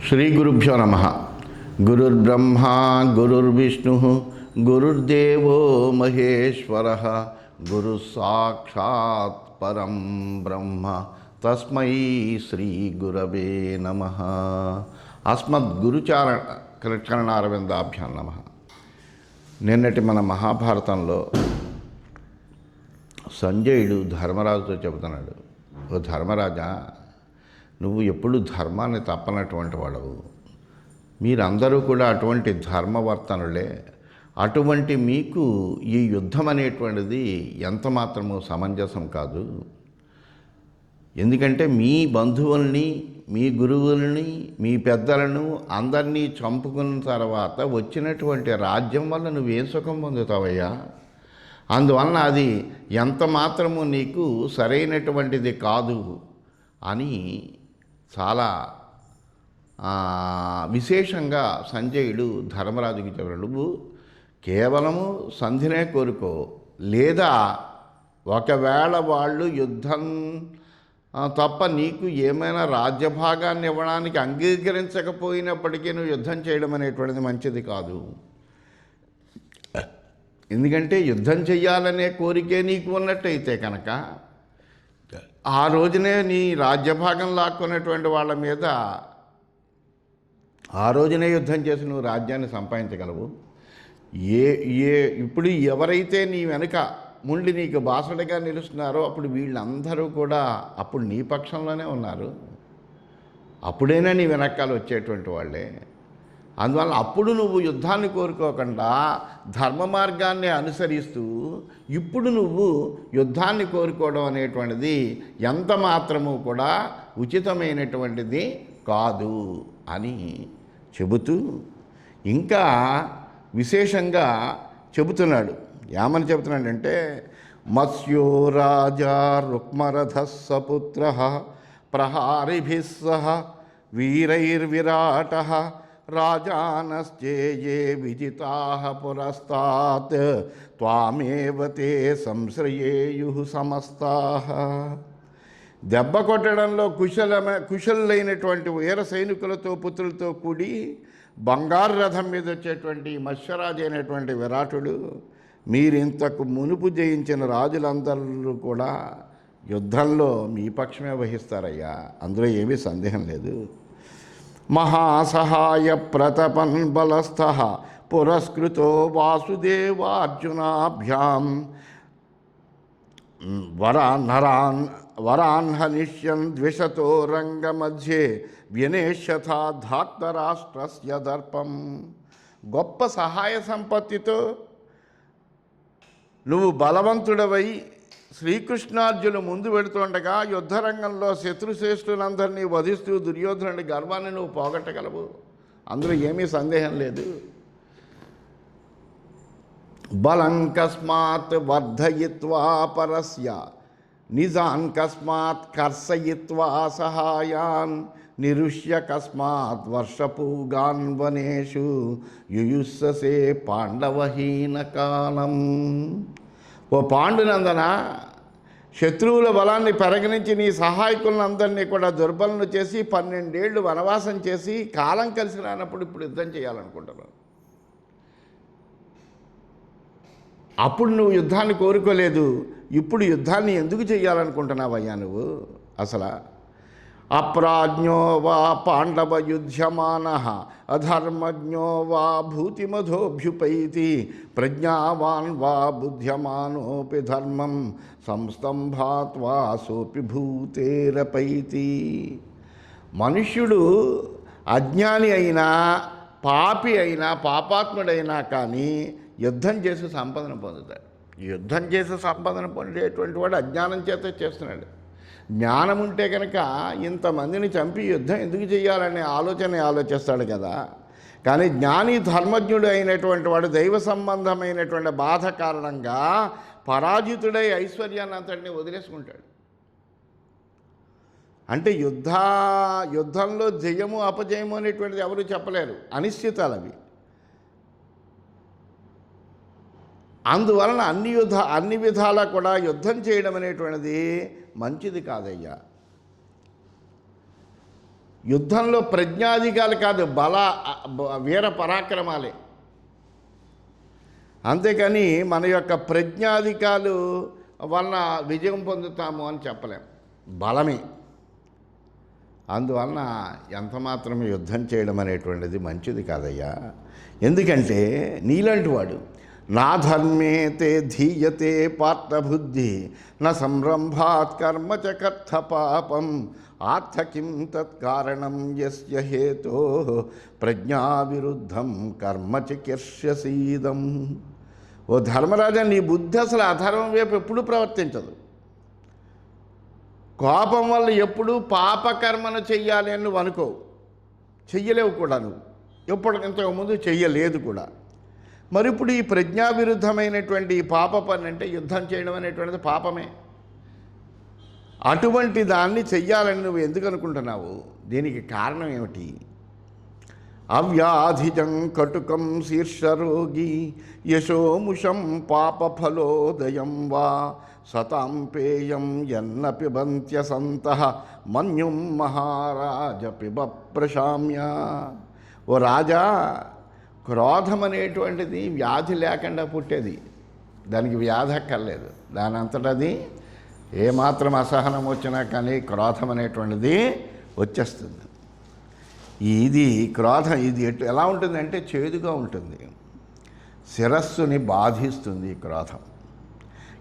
శ్రీ గురుభ్యో నమః. గురుర్బ్రహ్మా గురుర్విష్ణుః గురుర్దేవో మహేశ్వరః గురుః సాక్షాత్ పరం బ్రహ్మ తస్మై శ్రీ గురవే నమః. అస్మద్గురుచరణారవిందాభ్యాం నమః. నిన్నటి మన మహాభారతంలో సంజయుడు ధర్మరాజుతో చెబుతున్నాడు, ఓ ధర్మరాజా, నువ్వు ఎప్పుడు ధర్మాన్ని తప్పనటువంటి వాడవు. మీరందరూ కూడా అటువంటి ధర్మవర్తనులే. అటువంటి మీకు ఈ యుద్ధం అనేటువంటిది ఎంత మాత్రము సమంజసం కాదు. ఎందుకంటే మీ బంధువుల్ని, మీ గురువుల్ని, మీ పెద్దలను అందరినీ చంపుకున్న తర్వాత వచ్చినటువంటి రాజ్యం వల్ల నువ్వేం సుఖం పొందుతావయ్యా? అందువలన అది ఎంత మాత్రము నీకు సరైనటువంటిది కాదు అని చాలా విశేషంగా సంజయుడు ధర్మరాజుకి చెప్పాడు. నువ్వు కేవలము సంధినే కోరుకో, లేదా ఒకవేళ వాళ్ళు యుద్ధం తప్ప నీకు ఏమైనా రాజ్యభాగాన్ని ఇవ్వడానికి అంగీకరించకపోయినప్పటికీ నువ్వు యుద్ధం చేయడం అనేటువంటిది మంచిది కాదు. ఎందుకంటే యుద్ధం చెయ్యాలనే కోరికే నీకు ఉన్నట్టయితే కనుక ఆ రోజునే నీ రాజ్యభాగం లాక్కున్నటువంటి వాళ్ళ మీద ఆ రోజునే యుద్ధం చేసి నువ్వు రాజ్యాన్ని సంపాదించగలవు. ఇప్పుడు ఎవరైతే నీ వెనుక ముండి నీకు బాసటగా నిలుస్తున్నారో అప్పుడు వీళ్ళందరూ కూడా అప్పుడు నీ పక్షంలోనే ఉన్నారు. అప్పుడైనా నీ వెనకాల వచ్చేటువంటి వాళ్ళే. అందువల్ల అప్పుడు నువ్వు యుద్ధాన్ని కోరుకోకుండా ధర్మ మార్గాన్ని అనుసరిస్తూ ఇప్పుడు నువ్వు యుద్ధాన్ని కోరుకోవడం అనేటువంటిది ఎంత మాత్రము కూడా ఉచితమైనటువంటిది కాదు అని చెబుతూ ఇంకా విశేషంగా చెబుతున్నాడు. ఏమని చెబుతున్నాడంటే, మత్స్యో రాజా రుక్మరథ సపుత్ర ప్రహారిభిః సహ వీరైర్విరాట రాజానశ్చేయే విజితాః పురస్తాత్ త్వామేవ తే సంశ్రయేయుః సమస్తాః. దెబ్బ కొట్టడంలో కుశలులైనటువంటి వీర సైనికులతో పుత్రులతో కూడి బంగారు రథం మీద వచ్చేటువంటి మత్స్యరాజు అయినటువంటి విరాటుడు, మీరింతకు మునుపు జయించిన రాజులందరూ కూడా యుద్ధంలో మీ పక్షమే వహిస్తారయ్యా, అందులో ఏమీ సందేహం లేదు. మహాసహాయ ప్రతపన్ బలస్థ పురస్కృతో వాసుదేవార్జునాభ్యాం వరాన్ హనిష్యన్ ద్విషతో రంగమధ్యే వ్యనేష్యథా ధార్తరాష్ట్రస్య దర్పం. గొప్ప సహాయ సంపత్తితో నువ్వు బలవంతుడవై శ్రీకృష్ణార్జును ముందు పెడుతుండగా యుద్ధరంగంలో శత్రుశ్రేష్ఠులందరినీ వధిస్తూ దుర్యోధనుడి గర్వాన్ని నువ్వు పోగొట్టగలవు, అందులో ఏమీ సందేహం లేదు. బలం కస్మాత్ వర్ధయిత్వా పరస్య నిజాన్ కస్మాత్ కర్షయిత్వా సహాయాన్ నిరుష్య కస్మాత్ వర్షపూగాన్ వనేషు యుయుస్ససే పాండవహీన కాలం. ఓ పాండునందన, శత్రువుల బలాన్ని పెరగనించి నీ సహాయకులందరినీ కూడా దుర్బలను చేసి 12 ఏళ్ళు వనవాసం చేసి కాలం కలిసి రానప్పుడు ఇప్పుడు యుద్ధం చేయాలనుకుంటున్నావు. అప్పుడు నువ్వు యుద్ధాన్ని కోరుకోలేదు, ఇప్పుడు యుద్ధాన్ని ఎందుకు చేయాలనుకుంటున్నావయ్యా నువ్వు? అసలు అప్రాజ్ఞో వా పాండవ యుధ్యమానః అధర్మజ్ఞో వా భూతిమధోభ్యుపైతి ప్రజ్ఞావాన్ వా బుద్ధ్యమానోపి ధర్మం సంస్తంభాత్వా సోపి భూతేరపైతి. మనుష్యుడు అజ్ఞాని అయినా, పాపి అయినా, పాపాత్ముడైనా కానీ యుద్ధం చేసి సంపదను పొందుతాడు. యుద్ధం చేసి సంపదను పొందేటువంటి వాడు అజ్ఞానం చేత చేస్తున్నాడు. జ్ఞానం ఉంటే కనుక ఇంతమందిని చంపి యుద్ధం ఎందుకు చేయాలనే ఆలోచిస్తాడు కదా. కానీ జ్ఞాని ధర్మజ్ఞుడు అయినటువంటి వాడు దైవ సంబంధమైనటువంటి బాధ కారణంగా పరాజితుడై ఐశ్వర్యాన్ని అంతటిని వదిలేసుకుంటాడు. అంటే యుద్ధంలో జయము అపజయము అనేటువంటిది ఎవరు చెప్పలేరు, అనిశ్చితాలు అవి. అందువలన అన్ని విధాలా కూడా యుద్ధం చేయడం అనేటువంటిది మంచిది కాదయ్యా. యుద్ధంలో ప్రజ్ఞాధికాలు కాదు, వీర పరాక్రమాలే. అంతేకాని మన యొక్క ప్రజ్ఞాధికాలు వలన విజయం పొందుతాము అని చెప్పలేం, బలమే. అందువలన ఎంత యుద్ధం చేయడం అనేటువంటిది మంచిది కాదయ్యా. ఎందుకంటే నీలాంటి వాడు నా ధర్మే తే ధీయతే పార్థబుద్ధి న సంరంభాత్ కర్మ చ కర్త పాపం ఆర్థ కిం తత్కారణం యస్య హేతో ప్రజ్ఞా విరుద్ధం కర్మ చికీర్ష్యసీదం. ఓ ధర్మరాజా, నీ బుద్ధి అసలు అధర్మం వైపు ఎప్పుడూ ప్రవర్తించదు. కోపం వల్ల ఎప్పుడూ పాపకర్మను చెయ్యాలి అని నువ్వు అనుకో, చెయ్యలేవు కూడా. నువ్వు ఎప్పుడు ఇంతకుముందు చెయ్యలేదు కూడా. మరి ఇప్పుడు ఈ ప్రజ్ఞా విరుద్ధమైనటువంటి ఈ పాప పని అంటే యుద్ధం చేయడం అనేటువంటిది పాపమే. అటువంటి దాన్ని చెయ్యాలని నువ్వు ఎందుకు అనుకుంటున్నావు? దీనికి కారణం ఏమిటి? అవ్యాధిజం కటుకం శీర్షరోగి యశోముషం పాపఫలోదయం వా సతాం పేయం యన్న పిబంత్య సంతః మన్యుం మహారాజ పిబ ప్రశామ్య. ఓ రాజా, క్రోధం అనేటువంటిది వ్యాధి లేకుండా పుట్టేది. దానికి వ్యాధి అక్కర్లేదు. దాని అంతటది ఏమాత్రం అసహనం వచ్చినా కానీ క్రోధం అనేటువంటిది వచ్చేస్తుంది. ఇది క్రోధం ఇది ఎలా ఉంటుందంటే చేదుగా ఉంటుంది, శిరస్సుని బాధిస్తుంది. ఈ క్రోధం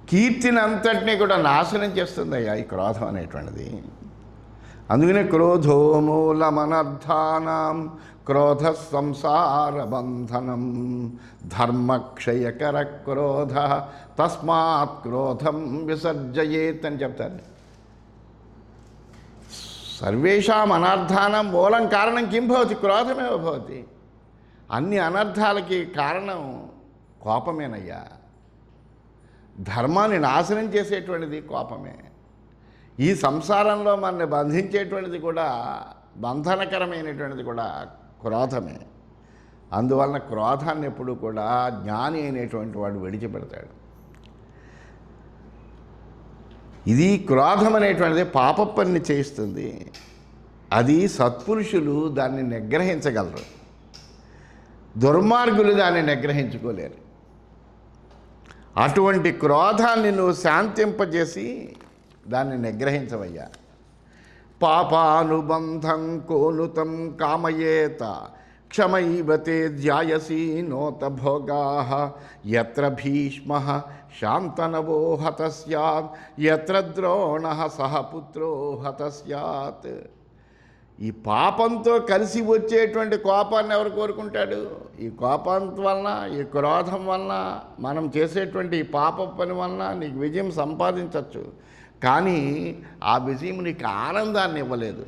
కీర్తిని అంతటినీ కూడా నాశనం చేస్తుందయ్యా ఈ క్రోధం అనేటువంటిది. అందుకనే క్రోధో మూలమనర్థానాం క్రోధ సంసార బంధనం ధర్మక్షయకర క్రోధ తస్మాత్ క్రోధం విసర్జయేత్ అని చెప్తారు. సర్వేషాం అనర్థానం మూలం కారణం కిం భవతి? క్రోధమేవ భవతి. అన్ని అనర్థాలకి కారణం కోపమేనయ్యా. ధర్మాన్ని నాశనం చేసేటువంటిది కోపమే. ఈ సంసారంలో మనల్ని బంధించేటువంటిది కూడా, బంధనకరమైనటువంటిది కూడా క్రోధమే. అందువలన క్రోధాన్ని ఎప్పుడు కూడా జ్ఞాని అయినటువంటి వాడు విడిచిపెడతాడు. ఇది క్రోధం అనేటువంటిది పాప పని చేయిస్తుంది. అది సత్పురుషులు దాన్ని నిగ్రహించగలరు, దుర్మార్గులు దాన్ని నిగ్రహించుకోలేరు. అటువంటి క్రోధాన్ని నువ్వు శాంతింపజేసి దాన్ని నిగ్రహించవయ్యా. పాపానుబంధం కోనుతం కామయేత క్షమైవతే ధ్యాయసి నోత భోగాః యత్ర భీష్మః శాంతనవో హత స్యాత్ యత్ర ద్రోణః సహ పుత్రో హత స్యాత్. ఈ పాపంతో కలిసి వచ్చేటువంటి కోపాన్ని ఎవరు కోరుకుంటాడు? ఈ కోపం వలన, ఈ క్రోధం వలన, మనం చేసేటువంటి ఈ పాప పని వలన నీకు విజయం సంపాదించవచ్చు. కానీ ఆ విజయం నీకు ఆనందాన్ని ఇవ్వలేదు.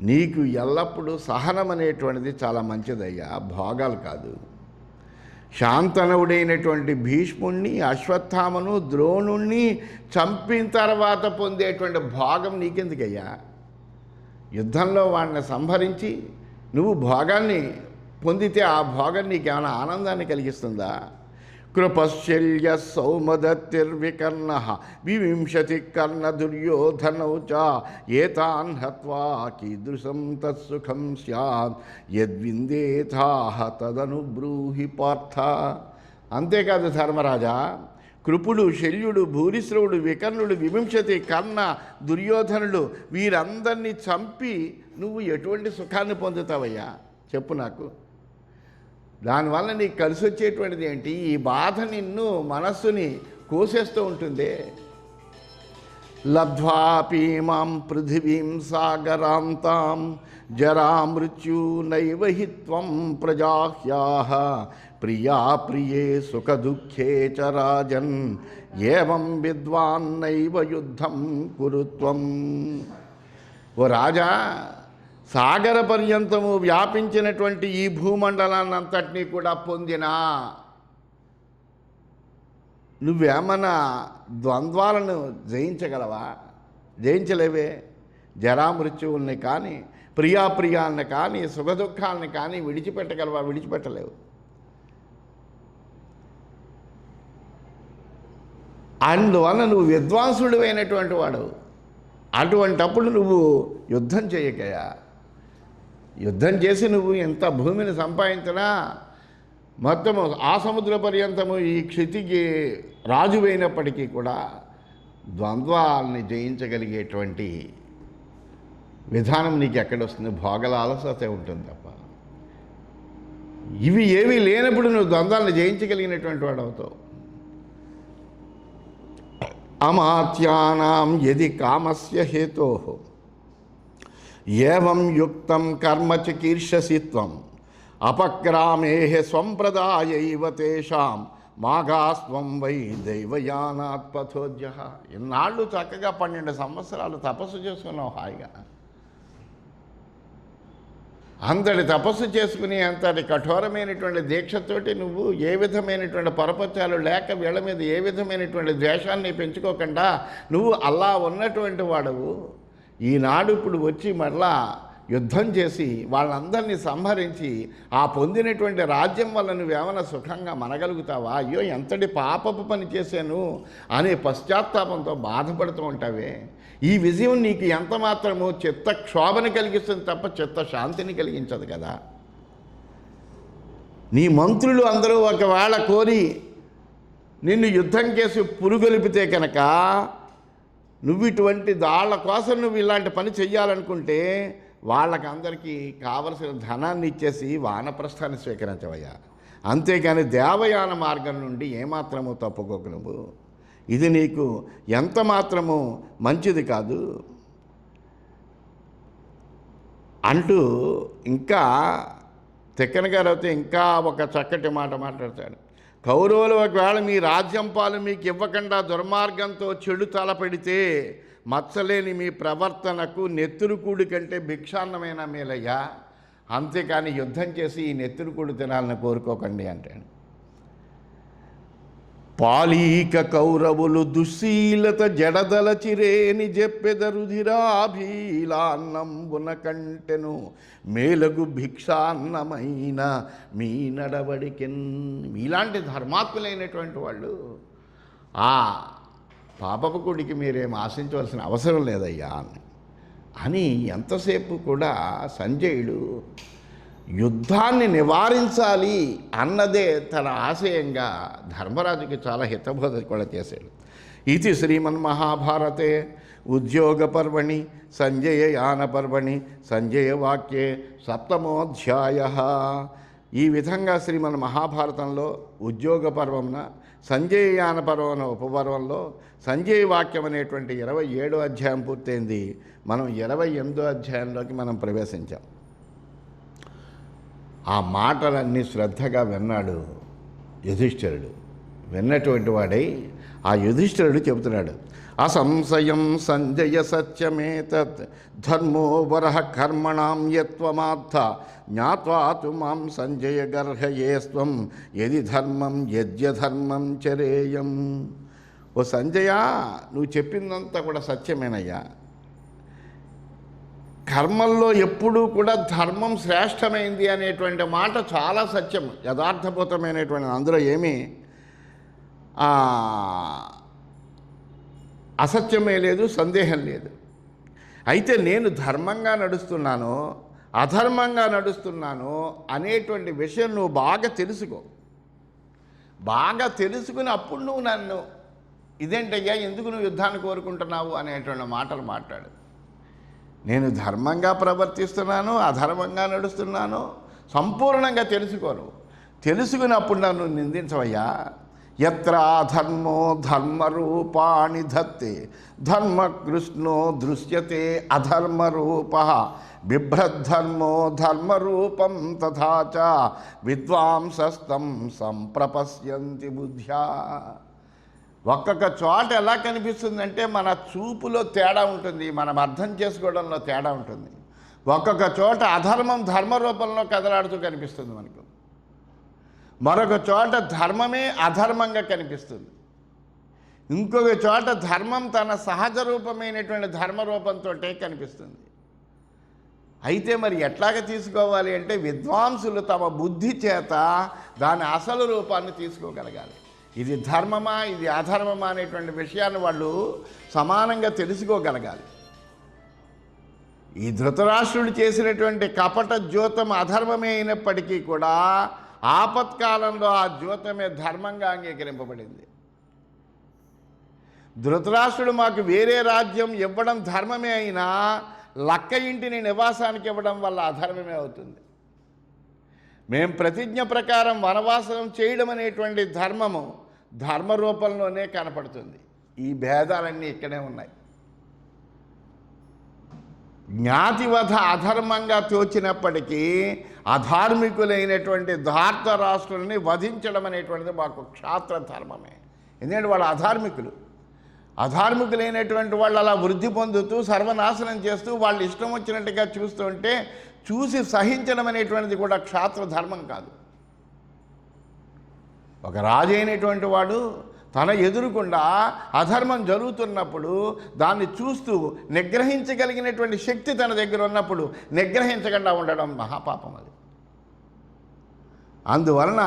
నీకు ఎల్లప్పుడూ సహనం అనేటువంటిది చాలా మంచిదయ్యా, భోగాలు కాదు. శాంతనవుడైనటువంటి భీష్ముణ్ణి, అశ్వత్థామను, ద్రోణుణ్ణి చంపిన తర్వాత పొందేటువంటి భోగం నీకెందుకయ్యా? యుద్ధంలో వాడిని సంహరించి నువ్వు భోగాన్ని పొందితే ఆ భోగం నీకేమైనా ఆనందాన్ని కలిగిస్తుందా? కృపశల్య సౌమదతిర్వికర్ణ వివింశతి కర్ణ దుర్యోధనౌ చ ఏతాన్ హత్వా కీదృశం తత్సుఖం స్యాత్ యద్విందేథాహ తదనుబ్రూహి పార్థ. అంతేకాదు ధర్మరాజా, కృపుడు, శల్యుడు, భూరిశ్రవుడు, వికర్ణుడు, వివింశతి, కర్ణ, దుర్యోధనుడు వీరందరినీ చంపి నువ్వు ఎటువంటి సుఖాన్ని పొందుతావయ్యా చెప్పు నాకు. దానివల్ల నీకు కలిసి వచ్చేటువంటిది ఏంటి? ఈ బాధ నిన్ను, మనస్సుని కోసేస్తూ ఉంటుంది. లబ్ధ్వాపీమాం పృథివీం సాగరాంతాం జరామృత్యునైవ హి త్వం ప్రజాహ్యాః ప్రియా ప్రియే సుఖ దుఃఖే చ రాజన్ ఏవం విద్వాన్నైవ యుద్ధం కురుత్వం. ఓ రాజా, సాగర పర్యంతము వ్యాపించినటువంటి ఈ భూమండలాన్నంతటినీ కూడా పొందినా నువ్వేమన్నా ద్వంద్వాలను జయించగలవా? జయించలేవే. జరామృత్యువుల్ని కానీ, ప్రియాప్రియాలని కానీ, సుఖదుఖాలని కానీ విడిచిపెట్టగలవా? విడిచిపెట్టలేవు. అందువల్ల నువ్వు విద్వాంసుడు అయినటువంటి వాడు. అటువంటప్పుడు నువ్వు యుద్ధం చేయకయా. యుద్ధం చేసి నువ్వు ఎంత భూమిని సంపాదించినా మొత్తము ఆ సముద్ర పర్యంతము ఈ క్షితికి రాజువైనప్పటికీ కూడా ద్వంద్వాలని జయించగలిగేటువంటి విధానం నీకు ఎక్కడొస్తుంది? భోగల అలసతే ఉంటుంది తప్ప. ఇవి ఏమీ లేనప్పుడు నువ్వు ద్వంద్వాలను జయించగలిగినటువంటి వాడు అవుతావు. అమాత్యానాం యది కామస్య హేతో ఏవం యుక్తం కర్మ చికీర్షసి త్వం అపక్రామే స్వంప్రదాయైవ తేషాం మాగాస్వం వై దైవయానాత్ పథోజ్య. ఇన్నాళ్ళు చక్కగా 12 సంవత్సరాలు తపస్సు చేసుకున్నావు హాయిగా. అంతటి తపస్సు చేసుకుని అంతటి కఠోరమైనటువంటి దీక్షతోటి నువ్వు ఏ విధమైనటువంటి పరపత్యాలు లేక వీళ్ళ మీద ఏ విధమైనటువంటి ద్వేషాన్ని పెంచుకోకుండా నువ్వు అలా ఉన్నటువంటి వాడవు. ఈనాడు ఇప్పుడు వచ్చి మళ్ళా యుద్ధం చేసి వాళ్ళందరినీ సంహరించి ఆ పొందినటువంటి రాజ్యం వల్ల నువ్వేమైనా సుఖంగా మనగలుగుతావా? అయ్యో ఎంతటి పాపపు పని చేశాను అనే పశ్చాత్తాపంతో బాధపడుతూ ఉంటావే. ఈ విజయం నీకు ఎంత మాత్రమో చిత్త క్షోభని కలిగిస్తుంది తప్ప చిత్త శాంతిని కలిగించదు కదా. నీ మంత్రులు అందరూ ఒకవేళ కోరి నిన్ను యుద్ధం చేసి పురుగొలిపితే కనుక నువ్వు ఇటువంటి వాళ్ళ కోసం నువ్వు ఇలాంటి పని చెయ్యాలనుకుంటే వాళ్ళకందరికీ కావలసిన ధనాన్ని ఇచ్చేసి వానప్రస్థాన్ని స్వీకరించవయ్యా. అంతేకాని దేవయాన మార్గం నుండి ఏమాత్రము తప్పుకోకు నువ్వు. ఇది నీకు ఎంత మాత్రము మంచిది కాదు అంటూ ఇంకా తిక్కన గారు అయితే ఇంకా ఒక చక్కటి మాట మాట్లాడతాడు. కౌరవులు ఒకవేళ మీ రాజ్యం పాలు మీకు ఇవ్వకుండా దుర్మార్గంతో చెడు తలపెడితే మచ్చలేని మీ ప్రవర్తనకు నెత్తురుకూడి కంటే భిక్షాన్నమైన మేలయ్యా. అంతేకాని యుద్ధం చేసి ఈ నెత్తురుకూడు తినాలని కోరుకోకండి అంటాడు. పాలీక కౌరవులు దుశ్శీలత జడదలచిరేని చెప్పెదరుధిరాభీలాన్నంబున కంటెను మేలగు భిక్షాన్నమైన మీ నడవడికెన్. మీలాంటి ధర్మాత్ములైనటువంటి వాళ్ళు ఆ పాపపు కుడికి మీరేం ఆశించవలసిన అవసరం లేదయ్యా అని ఎంతసేపు కూడా సంజయుడు యుద్ధాన్ని నివారించాలి అన్నదే తన ఆశయంగా ధర్మరాజుకి చాలా హితబోధ కూడా చేశాడు. ఇది శ్రీమన్మహాభారతే ఉద్యోగ పర్వణి సంజయయాన పర్వణి సంజయ వాక్యే 7వ అధ్యాయ. ఈ విధంగా శ్రీమన్ మహాభారతంలో ఉద్యోగ పర్వంన సంజయయాన పర్వం ఉపపర్వంలో సంజయ వాక్యం అనేటువంటి 27వ అధ్యాయం పూర్తయింది. మనం 28వ అధ్యాయంలోకి మనం ప్రవేశించాం. ఆ మాటలన్నీ శ్రద్ధగా విన్నాడు యుధిష్ఠిరుడు. విన్నటువంటి వాడై ఆ యుధిష్ఠిరుడు చెబుతున్నాడు, అసంశయం సంజయ సత్యమేతత్ ధర్మో వరః కర్మణాం యత్వమార్థ జ్ఞాత్వా తు మాం సంజయ గర్హయేస్త్వం యది ధర్మం యద్యధర్మం చరేయం. ఓ సంజయ, నువ్వు చెప్పిందంతా కూడా సత్యమేనయ్యా. కర్మల్లో ఎప్పుడూ కూడా ధర్మం శ్రేష్టమైంది అనేటువంటి మాట చాలా సత్యం, యథార్థభూతమైనటువంటి. అందులో ఏమీ అసత్యమే లేదు, సందేహం లేదు. అయితే నేను ధర్మంగా నడుస్తున్నాను అధర్మంగా నడుస్తున్నాను అనేటువంటి విషయం నువ్వు బాగా తెలుసుకో. బాగా తెలుసుకుని అప్పుడు నువ్వు నన్ను ఇదేంటయ్యా ఎందుకు నువ్వు యుద్ధాన్ని కోరుకుంటున్నావు అనేటువంటి మాటలు మాట్లాడు. నేను ధర్మంగా ప్రవర్తిస్తున్నాను అధర్మంగా నడుస్తున్నాను సంపూర్ణంగా తెలుసుకోను. తెలుసుకున్నప్పుడు నన్ను నిందించవయ్యా. యత్ర ధర్మో ధర్మరూపాణి ధత్తే ధర్మకృష్ణో దృశ్యతే అధర్మరూపః బిభ్రద్ధర్మో ధర్మరూపం తథా చ విద్వాంసస్తం సంప్రపశ్యంతి బుద్ధ్యా. ఒక్కొక్క చోట ఎలా కనిపిస్తుందంటే మన చూపులో తేడా ఉంటుంది, మనం అర్థం చేసుకోవడంలో తేడా ఉంటుంది. ఒక్కొక్క చోట అధర్మం ధర్మరూపంలో కదలాడుతూ కనిపిస్తుంది మనకు, మరొక చోట ధర్మమే అధర్మంగా కనిపిస్తుంది, ఇంకొక చోట ధర్మం తన సహజ రూపమైనటువంటి ధర్మరూపంతో కనిపిస్తుంది. అయితే మరి ఎట్లాగ తీసుకోవాలి అంటే విద్వాంసులు తమ బుద్ధి చేత దాని అసలు రూపాన్ని తీసుకోగలగాలి. ఇది ధర్మమా ఇది అధర్మమా అనేటువంటి విషయాన్ని వాళ్ళు సమానంగా తెలుసుకోగలగాలి. ఈ ధృతరాష్ట్రుడు చేసినటువంటి కపట ద్యోతం అధర్మమే అయినప్పటికీ కూడా ఆపత్కాలంలో ఆ ద్యోతమే ధర్మంగా అంగీకరింపబడింది. ధృతరాష్ట్రుడు మాకు వేరే రాజ్యం ఇవ్వడం ధర్మమే అయినా లక్క ఇంటిని నివాసానికి ఇవ్వడం వల్ల అధర్మమే అవుతుంది. మేం ప్రతిజ్ఞ ప్రకారం వనవాసం చేయడం అనేటువంటి ధర్మము ధర్మ రూపంలోనే కనపడుతుంది. ఈ భేదాలన్నీ ఇక్కడే ఉన్నాయి. జ్ఞాతివధ అధర్మంగా తోచినప్పటికీ అధార్మికులైనటువంటి ధార్తరాష్ట్రుల్ని వధించడం అనేటువంటిది మాకు క్షాత్ర ధర్మమే. ఎందుకంటే వాళ్ళు అధార్మికులైనటువంటి వాళ్ళు అలా వృద్ధి పొందుతూ సర్వనాశనం చేస్తూ వాళ్ళు ఇష్టం వచ్చినట్టుగా చూస్తుంటే చూసి సహించడం అనేటువంటిది కూడా క్షాత్ర ధర్మం కాదు. ఒక రాజు అయినటువంటి వాడు తన ఎదురుకుండా అధర్మం జరుగుతున్నప్పుడు దాన్ని చూస్తూ నిగ్రహించగలిగినటువంటి శక్తి తన దగ్గర ఉన్నప్పుడు నిగ్రహించకుండా ఉండడం మహాపాపం. అది అందువలన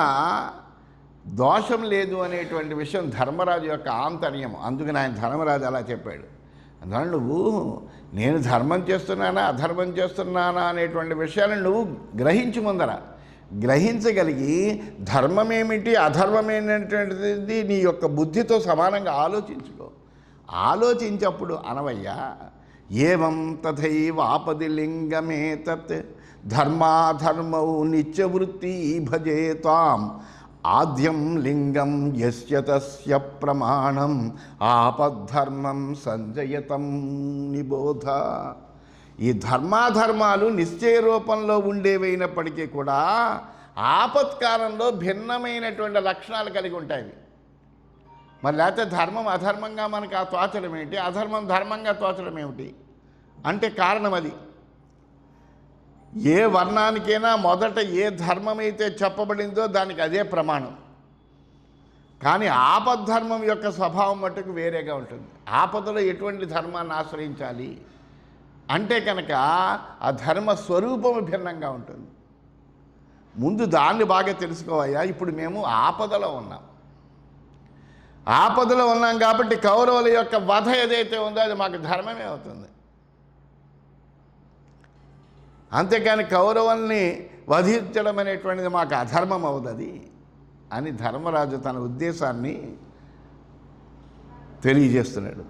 దోషం లేదు అనేటువంటి విషయం ధర్మరాజు యొక్క ఆంతర్యం. అందుకని ఆయన ధర్మరాజు అలా చెప్పాడు. అందువల్ల నువ్వు నేను ధర్మం చేస్తున్నానా అధర్మం చేస్తున్నానా అనేటువంటి విషయాలను నువ్వు గ్రహించి ముందర గ్రహించగలిగి ధర్మమేమిటి అధర్మమేనటువంటిది నీ యొక్క బుద్ధితో సమానంగా ఆలోచించుకో. ఆలోచించప్పుడు అనవయ్యా ఏవం తథైవాపది లింగమే తత్ ధర్మాధర్మౌ నిత్యవృత్తి భజేతాం ఆద్యం లింగం యస్య తస్య ప్రమాణం ఆపద్ధర్మం సంజయతం నిబోధ. ఈ ధర్మాధర్మాలు నిశ్చయ రూపంలో ఉండేవైనప్పటికీ కూడా ఆపత్కాలంలో భిన్నమైనటువంటి లక్షణాలు కలిగి ఉంటాయి. మరి లేకపోతే ధర్మం అధర్మంగా మనకు ఆ తోచడం ఏమిటి, అధర్మం ధర్మంగా తోచడం ఏమిటి అంటే కారణం అది. ఏ వర్ణానికైనా మొదట ఏ ధర్మమైతే చెప్పబడిందో దానికి అదే ప్రమాణం. కానీ ఆపద్ధర్మం యొక్క స్వభావం మట్టుకు వేరేగా ఉంటుంది. ఆపదలో ఎటువంటి ధర్మాన్ని ఆశ్రయించాలి అంటే కనుక ఆ ధర్మ స్వరూపము భిన్నంగా ఉంటుంది. ముందు దాన్ని బాగా తెలుసుకోవయ్యా. ఇప్పుడు మేము ఆపదలో ఉన్నాం కాబట్టి కౌరవుల యొక్క వధ ఏదైతే ఉందో అది మాకు ధర్మమే అవుతుంది. అంతేకాని కౌరవుల్ని వధించడం అనేటువంటిది మాకు అధర్మం అవుతుంది అని ధర్మరాజు తన ఉద్దేశాన్ని తెలియజేస్తున్నాడు.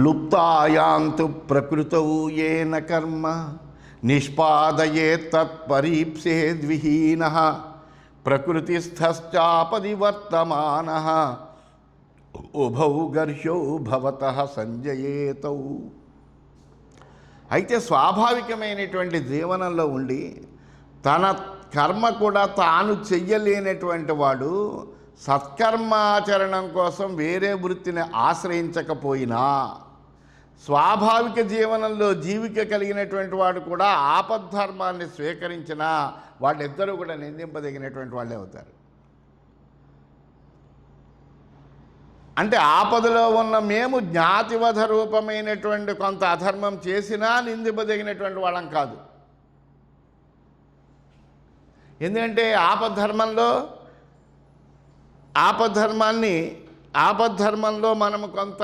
లుప్తాయాంతు ప్రకృతౌ ఏన కర్మ నిష్పాదయే తత్పరీప్సేద్విహీనః ప్రకృతిస్థశ్చాపది వర్తమానః ఉభౌ గర్హ్యౌ భవతః సంజయేతౌ. అయితే స్వాభావికమైనటువంటి జీవనంలో ఉండి తన కర్మ కూడా తాను చెయ్యలేనటువంటి వాడు సత్కర్మాచరణం కోసం వేరే వృత్తిని ఆశ్రయించకపోయినా స్వాభావిక జీవనంలో జీవిక కలిగినటువంటి వాడు కూడా ఆపద్ధర్మాన్ని స్వీకరించినా వాళ్ళిద్దరూ కూడా నిందింపదగినటువంటి వాళ్ళే అవుతారు. అంటే ఆపదలో ఉన్న మేము జ్ఞాతివధ రూపమైనటువంటి కొంత అధర్మం చేసినా నిందింపదగినటువంటి వాళ్ళం కాదు. ఎందుకంటే ఆపద్ధర్మంలో మనము కొంత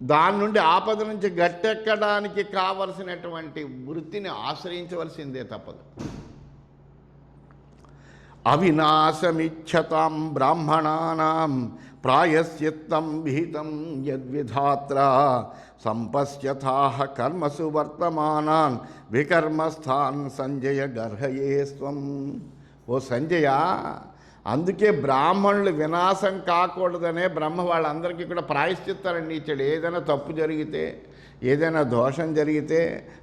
దాని నుండి ఆపద నుంచి గట్టెక్కడానికి కావలసినటువంటి వృత్తిని ఆశ్రయించవలసిందే తప్పదు. అవినాశమిచ్చతాం బ్రాహ్మణానాం ప్రాయశ్చిత్తం విహితం యద్విధాత్ర సంపశ్యథాః కర్మసు వర్తమానాన్ వికర్మస్థాన్ సంజయ గర్హయే స్వం. ఓ సంజయ, అందుకే బ్రాహ్మణులు వినాశం కాకూడదనే బ్రహ్మ వాళ్ళందరికీ కూడా ప్రాయశ్చిత్తాన్ని ఇచ్చాడు. ఏదైనా తప్పు జరిగితే ఏదైనా దోషం జరిగితే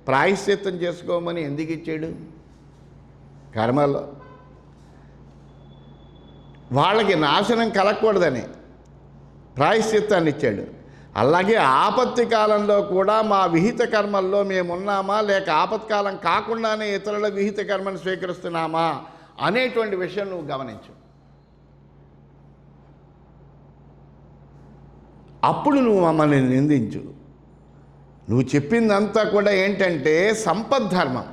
ప్రాయశ్చిత్తం చేసుకోమని ఎందుకు ఇచ్చాడు? కర్మలో వాళ్ళకి నాశనం కలగకూడదని ప్రాయశ్చిత్తాన్ని ఇచ్చాడు. అలాగే ఆపత్తి కాలంలో కూడా మా విహిత కర్మల్లో మేమున్నామా లేక ఆపత్కాలం కాకుండానే ఇతరుల విహిత కర్మను స్వీకరిస్తున్నామా అనేటువంటి విషయం నువ్వు గమనించు. అప్పుడు నువ్వు మమ్మల్ని నిందించు. నువ్వు చెప్పిందంతా కూడా ఏంటంటే సంపద్ధర్మం.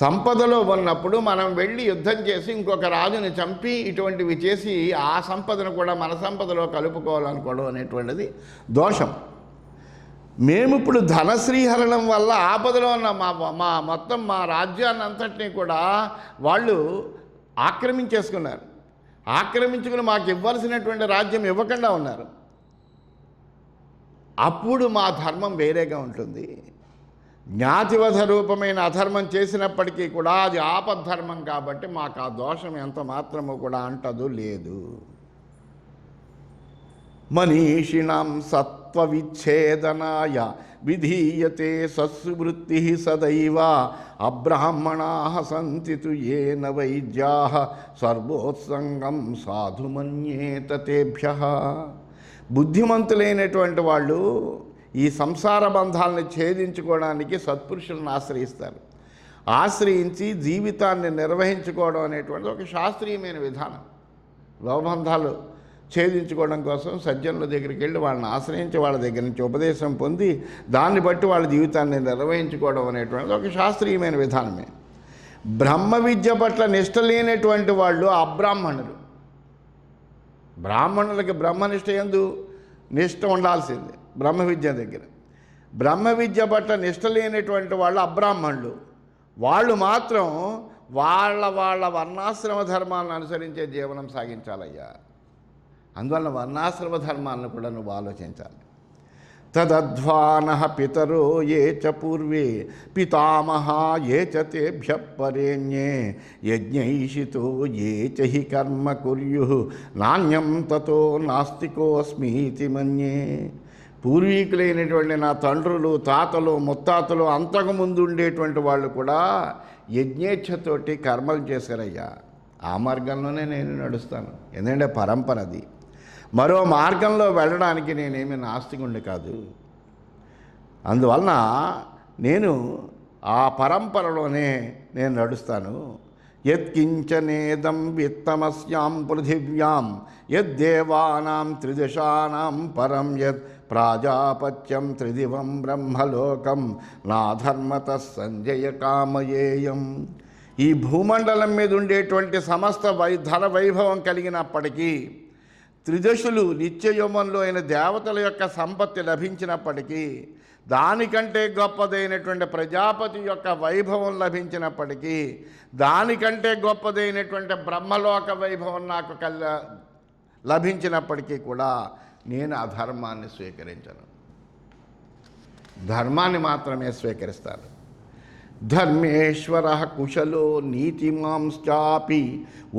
సంపదలో ఉన్నప్పుడు మనం వెళ్ళి యుద్ధం చేసి ఇంకొక రాజుని చంపి ఇటువంటివి చేసి ఆ సంపదను కూడా మన సంపదలో కలుపుకోవాలనుకోవడం అనేటువంటిది దోషం. మేము ఇప్పుడు ధనశ్రీహరణం వల్ల ఆపదలో ఉన్న మొత్తం మా రాజ్యాన్ని అంతటినీ కూడా వాళ్ళు ఆక్రమించేసుకున్నారు. ఆక్రమించుకుని మాకు ఇవ్వాల్సినటువంటి రాజ్యం ఇవ్వకుండా ఉన్నారు. అప్పుడు మా ధర్మం వేరేగా ఉంటుంది. జ్ఞాతివధ రూపమైన అధర్మం చేసినప్పటికీ కూడా అది ఆపద్ధర్మం కాబట్టి మాకు ఆ దోషం ఎంత మాత్రము కూడా అంటదు లేదు. మనీషిణాం సత్వవిచ్ఛేదనాయ విధీయతే సత్సువృత్తి సదైవ అబ్రాహ్మణాః సంతి తు ఏన వైద్యాః సర్వోత్సంగం సాధు మన్యేత తేభ్యః. బుద్ధిమంతులైనటువంటి వాళ్ళు ఈ సంసార బంధాలను ఛేదించుకోవడానికి సత్పురుషులను ఆశ్రయిస్తారు. ఆశ్రయించి జీవితాన్ని నిర్వహించుకోవడం అనేటువంటిది ఒక శాస్త్రీయమైన విధానం. లోబంధాలు ఛేదించుకోవడం కోసం సజ్జనుల దగ్గరికి వెళ్ళి వాళ్ళని ఆశ్రయించి వాళ్ళ దగ్గర నుంచి ఉపదేశం పొంది దాన్ని బట్టి వాళ్ళ జీవితాన్ని నిర్వహించుకోవడం అనేటువంటిది ఒక శాస్త్రీయమైన విధానమే. బ్రహ్మ విద్య పట్ల నిష్ట లేనటువంటి వాళ్ళు అబ్రాహ్మణులు. బ్రాహ్మణులకి బ్రహ్మనిష్ట యందు నిష్ట ఉండాల్సిందే. బ్రహ్మ విద్య దగ్గర బ్రహ్మ విద్య పట్ల నిష్ట లేనటువంటి వాళ్ళు అబ్రాహ్మణులు. వాళ్ళు మాత్రం వాళ్ళ వర్ణాశ్రమ ధర్మాలను అనుసరించే జీవనం సాగించాలయ్యా. అందువల్ల వర్ణాశ్రమ ధర్మాలను కూడా నువ్వు ఆలోచించాలి. తదధ్వానః పితరో ఏ చ పూర్వే పితామహా ఏ చ తేభ్య పరేణ్యే యజ్ఞైషితో ఏ చ హి కర్మ కుర్యుః నాణ్యం తతో నాస్తికోస్మీతి మన్యే. పూర్వీకులైనటువంటి నా తండ్రులు, తాతలు, ముత్తాతలు, అంతకుముందు ఉండేటువంటి వాళ్ళు కూడా యజ్ఞేచ్ఛతోటి కర్మలు చేశారయ్యా. ఆ మార్గంలోనే నేను నడుస్తాను. ఎందుకంటే పరంపర అది. మరో మార్గంలో వెళ్ళడానికి నేనేమి నాస్తికుణ్ణి కాదు. అందువలన నేను ఆ పరంపరలోనే నేను నడుస్తాను. యత్కించనేదం విత్తమస్యాం పృథివ్యాం యద్దేవానాం త్రిదశానాం పరం యత్ ప్రాజాపత్యం త్రిదివం బ్రహ్మలోకం నాధర్మతః సంజయ కామయేయం. ఈ భూమండలం మీద ఉండేటువంటి సమస్త ధన వైభవం కలిగినప్పటికీ, త్రిదశులు నిత్యయోమంలో అయిన దేవతల యొక్క సంపత్తి లభించినప్పటికీ, దానికంటే గొప్పదైనటువంటి ప్రజాపతి యొక్క వైభవం లభించినప్పటికీ, దానికంటే గొప్పదైనటువంటి బ్రహ్మలోక వైభవం నాకు లభించినప్పటికీ కూడా నేను అధర్మాన్ని స్వీకరించను. ధర్మాన్ని మాత్రమే స్వీకరిస్తాను. ధర్మేశ్వర కుశలో నీతిమాంశ్చాపి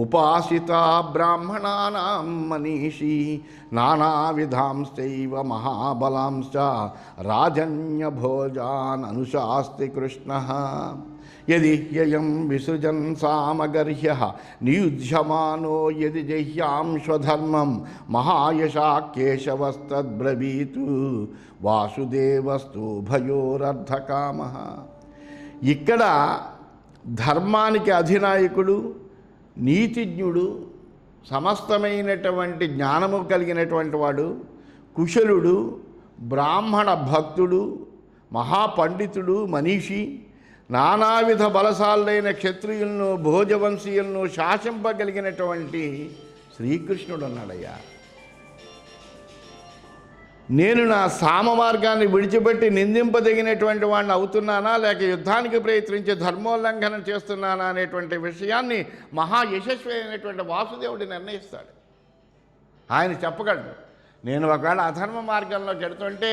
ఉపాసితా బ్రాహ్మణానాం మనీషి నానావిధాంశ్చైవ మహాబలాంశ్చ రాజన్యభోజాన్ అనుశాస్తి కృష్ణః. యది హ్యయం విసృజన్ సామగర్హ్యః నియుధ్యమానో యది జహ్యాం స్వధర్మం మహాయశా కేశవస్తద్బ్రవీతు వాసుదేవస్తు భయోరర్ధకామః. ఇక్కడ ధర్మానికి అధినాయకుడు, నీతిజ్ఞుడు, సమస్తమైనటువంటి జ్ఞానము కలిగినటువంటి వాడు, కుశలుడు, బ్రాహ్మణ భక్తుడు, మహాపండితుడు, మనీషి, నానావిధ బలశాలైన క్షత్రియులను, భోజవంశీయులను శాసింపగలిగినటువంటి శ్రీకృష్ణుడు అన్నాడయ్యా. నేను నా సామ మార్గాన్ని విడిచిపెట్టి నిందింపదగినటువంటి వాడిని అవుతున్నానా, లేక యుద్ధానికి ప్రయత్నించి ధర్మోల్లంఘన చేస్తున్నానా అనేటువంటి విషయాన్ని మహా యశస్వి అయినటువంటి వాసుదేవుడు నిర్ణయిస్తాడు. ఆయన చెప్పగలడు. నేను ఒకవేళ అధర్మ మార్గంలో చెడుతుంటే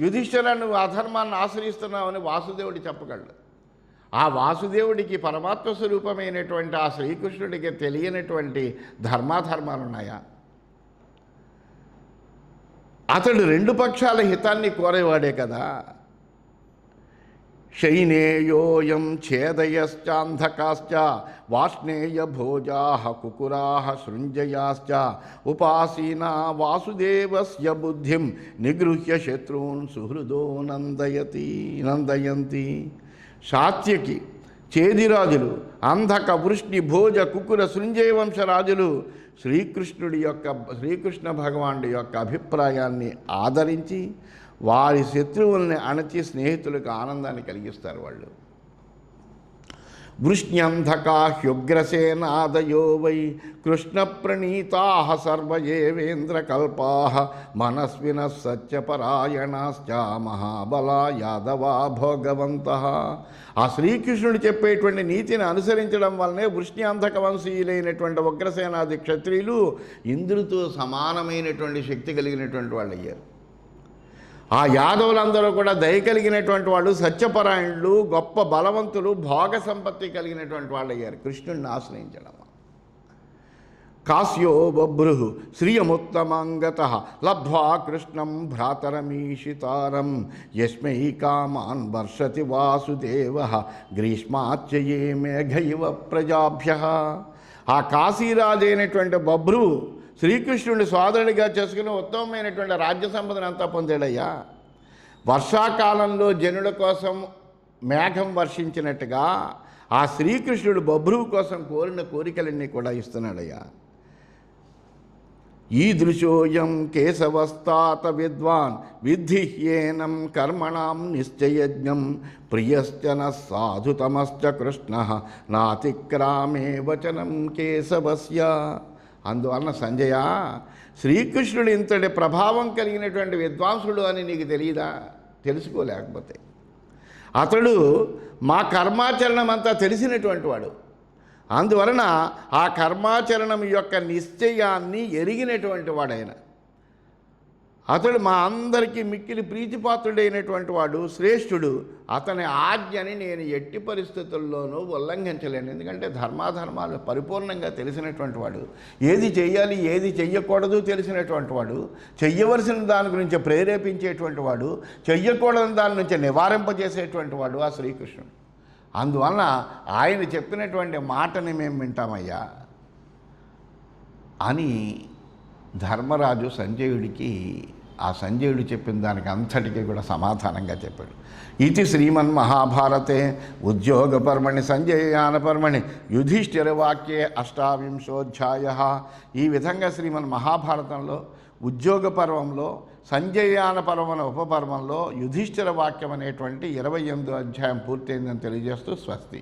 యుధిష్ఠిర నువ్వు అధర్మాన్ని ఆశ్రయిస్తున్నావని వాసుదేవుడు చెప్పగలడు. ఆ వాసుదేవుడికి పరమాత్మ స్వరూపమైనటువంటి ఆ శ్రీకృష్ణుడికి తెలియనటువంటి ధర్మాధర్మాలు ఉన్నాయా? అతడు రెండు పక్షాల హితాన్ని కోరేవాడే కదా. శైనేయోయం ఛేదయశ్చాంధకాశ్చ వాష్ణేయ భోజాః కుకురాః సృంజయాశ్చ ఉపాసీనా వాసుదేవస్య బుద్ధిం నిగృహ్య శత్రూన్ సుహృదో నందయంతి. సాత్యకి, చేదిరాజులు, అంధక, వృష్ణి, భోజ, కుకుర, సృంజయ వంశరాజులు శ్రీకృష్ణ భగవానుడి యొక్క అభిప్రాయాన్ని ఆదరించి వారి శత్రువుల్ని అణచి స్నేహితులకు ఆనందాన్ని కలిగిస్తారు. వాళ్ళు వృష్ణ్యంధకాహ్యుగ్రసేనాదయో వై కృష్ణప్రణీతా సర్వ ఏవేంద్రకల్పా మనస్వినః సత్యపరాయణాశ్చ మహాబలా యాదవా భోగవంతః. ఆ శ్రీకృష్ణుడు చెప్పేటువంటి నీతిని అనుసరించడం వల్లనే వృష్ణ్యాంధక వంశీయులైనటువంటి ఉగ్రసేనాది క్షత్రియులు ఇంద్రుడితో సమానమైనటువంటి శక్తి కలిగినటువంటి వాళ్ళు అయ్యారు. ఆ యాదవులందరూ కూడా దయ కలిగినటువంటి వాళ్ళు, సత్యపరాయణులు, గొప్ప బలవంతులు, భోగ సంపత్తి కలిగినటువంటి వాళ్ళు అయ్యారు కృష్ణుడిని ఆశ్రయించడం. కాశ్యో బభ్రు శ్రియముత్తమంగతః లబ్ధ్వా కృష్ణం భ్రాతరమీషితారం యస్మై కామాన్ వర్షతి వాసుదేవః గ్రీష్మాచ్యయే మేఘైవ ప్రజాభ్యః. ఆ కాశీరాజు అయినటువంటి బభ్రువు శ్రీకృష్ణుడిని సోదరుడిగా చేసుకుని ఉత్తమమైనటువంటి రాజ్య సంపదను అంతా పొందాడయ్యా. వర్షాకాలంలో జనుల కోసం మేఘం వర్షించినట్టుగా ఆ శ్రీకృష్ణుడు బభ్రువు కోసం కోరిన కోరికలన్నీ కూడా ఇస్తున్నాడయ్యా. ఈదృశోయం కేశవస్తాత విద్వాన్ విద్ధిహ్యేనం కర్మణాం నిశ్చయజ్ఞం ప్రియశ్చన సాధుతమశ్చ కృష్ణః నాతిక్రామే వచనం కేశవస్య. అందువలన సంజయ, శ్రీకృష్ణుడు ఇంతటి ప్రభావం కలిగినటువంటి విద్వాంసుడు అని నీకు తెలియదా? తెలుసుకోలేకపోతే అతడు మా కర్మాచరణం అంతా తెలిసినటువంటి వాడు. అందువలన ఆ కర్మాచరణం యొక్క నిశ్చయాన్ని ఎరిగినటువంటి వాడైన అతడు మా అందరికీ మిక్కిలి ప్రీతిపాత్రుడైనటువంటి వాడు, శ్రేష్ఠుడు. అతని ఆజ్ఞని నేను ఎట్టి పరిస్థితుల్లోనూ ఉల్లంఘించలేను. ఎందుకంటే ధర్మాధర్మాలు పరిపూర్ణంగా తెలిసినటువంటి వాడు, ఏది చెయ్యాలి ఏది చెయ్యకూడదు తెలిసినటువంటి వాడు, చెయ్యవలసిన దాని గురించి ప్రేరేపించేటువంటి వాడు, చెయ్యకూడని దాని నుంచి నివారింపజేసేటువంటి వాడు ఆ శ్రీకృష్ణుడు. అందువలన ఆయన చెప్పినటువంటి మాటని మేము వింటామయ్యా అని ధర్మరాజు సంజయుడికి ఆ సంజయుడు చెప్పిన దానికి అంతటికీ కూడా సమాధానంగా చెప్పాడు. ఇది శ్రీమన్మహాభారతే ఉద్యోగపర్మణి సంజయయానపర్మణి యుధిష్ఠిరవాక్యే అష్టావింశోధ్యాయ. ఈ విధంగా శ్రీమన్మహాభారతంలో ఉద్యోగ పర్వంలో, సంజయయాన పర్వన ఉపపర్వంలో యుధిష్ఠిర వాక్యం అనేటువంటి 28వ అధ్యాయం పూర్తయిందని తెలియజేస్తూ స్వస్తి.